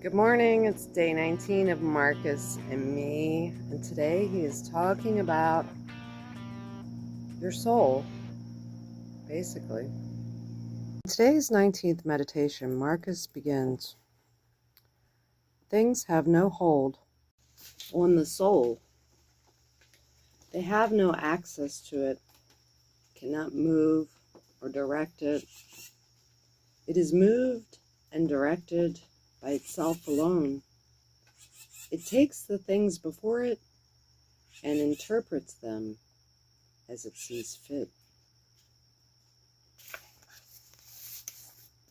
Good morning, it's day 19 of Marcus and me, and today he is talking about your soul, basically. In today's 19th meditation, Marcus begins, things have no hold on the soul. They have no access to it, cannot move or direct it. It is moved and directed by itself alone. It takes the things before it and interprets them as it sees fit.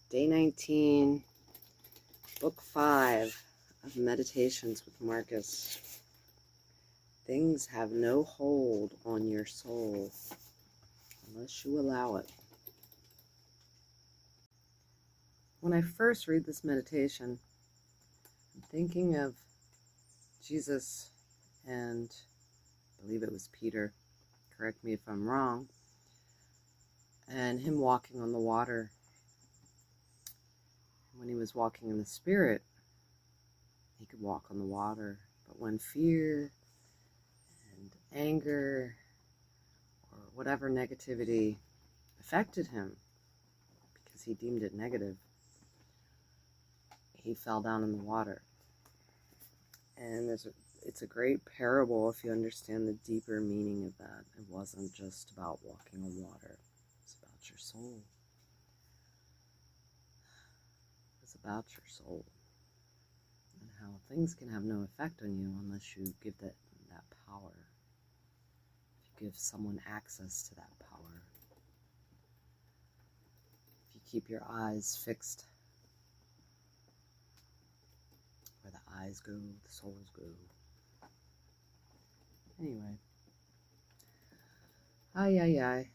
Day 19, Book 5 of Meditations with Marcus. Things have no hold on your soul unless you allow it. When I first read this meditation, I'm thinking of Jesus and I believe it was Peter, correct me if I'm wrong, and him walking on the water. When he was walking in the Spirit, he could walk on the water. But when fear and anger or whatever negativity affected him, because he deemed it negative, he fell down in the water. And it's a great parable if you understand the deeper meaning of that. It wasn't just about walking on water. It's about your soul. It's about your soul. And how things can have no effect on you unless you give that power. If you give someone access to that power. If you keep your eyes fixed where the eyes go, the souls go. Anyway. Ay.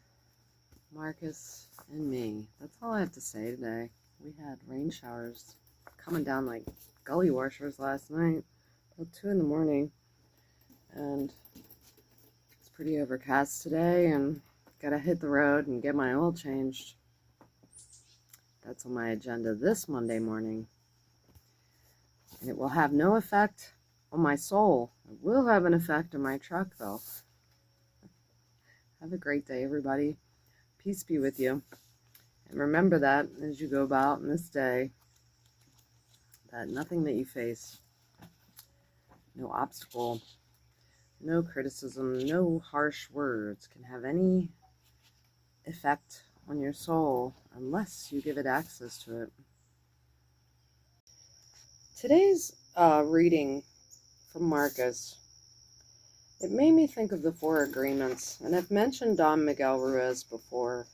Marcus and me. That's all I have to say today. We had rain showers coming down like gully washers last night, till 2 in the morning. And it's pretty overcast today and gotta hit the road and get my oil changed. That's on my agenda this Monday morning. And it will have no effect on my soul. It will have an effect on my truck, though. Have a great day, everybody. Peace be with you. And remember that as you go about in this day, that nothing that you face, no obstacle, no criticism, no harsh words can have any effect on your soul unless you give it access to it. Today's reading from Marcus, it made me think of the 4 agreements, and I've mentioned Don Miguel Ruiz before,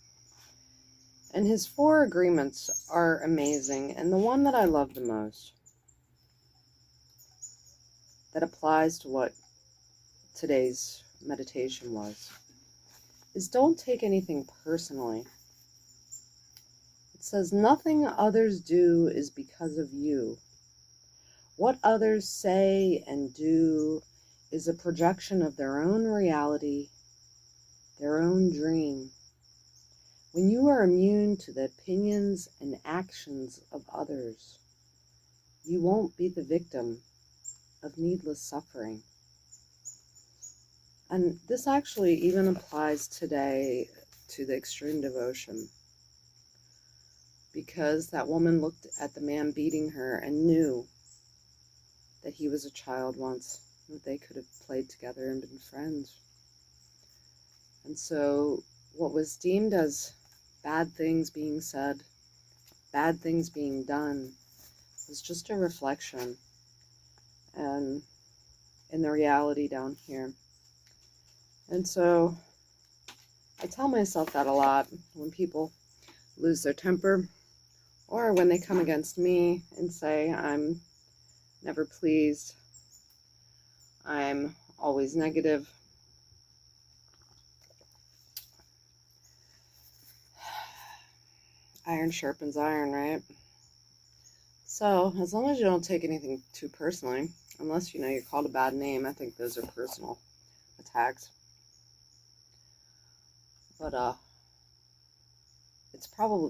and his 4 agreements are amazing, and the one that I love the most, that applies to what today's meditation was, is don't take anything personally. It says, nothing others do is because of you. What others say and do is a projection of their own reality, their own dream. When you are immune to the opinions and actions of others, you won't be the victim of needless suffering. And this actually even applies today to the extreme devotion, because that woman looked at the man beating her and knew that he was a child once, that they could have played together and been friends. And so what was deemed as bad things being said, bad things being done, was just a reflection and in the reality down here. And so I tell myself that a lot when people lose their temper, or when they come against me and say I'm never pleased, I'm always negative. Iron sharpens iron, right? So, as long as you don't take anything too personally, unless you're called a bad name, I think those are personal attacks. But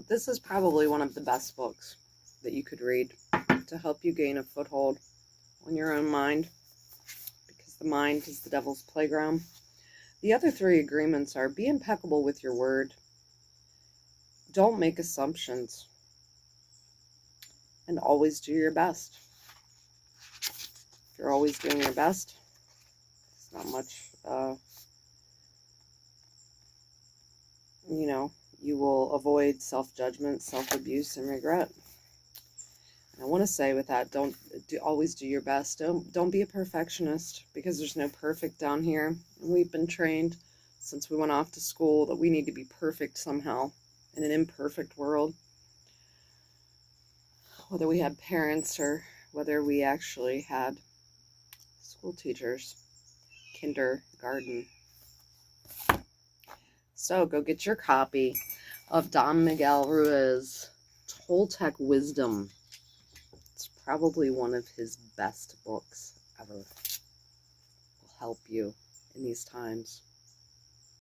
this is probably one of the best books that you could read to help you gain a foothold on your own mind, because the mind is the devil's playground. The other 3 agreements are: be impeccable with your word, don't make assumptions, and always do your best. If you're always doing your best, it's not much, you will avoid self-judgment, self-abuse, and regret. And I want to say with that, always do your best. Don't be a perfectionist, because there's no perfect down here. And we've been trained since we went off to school that we need to be perfect somehow in an imperfect world. Whether we had parents or whether we actually had school teachers, kindergarten. So go get your copy of Don Miguel Ruiz, Toltec Wisdom. It's probably one of his best books ever. Will help you in these times.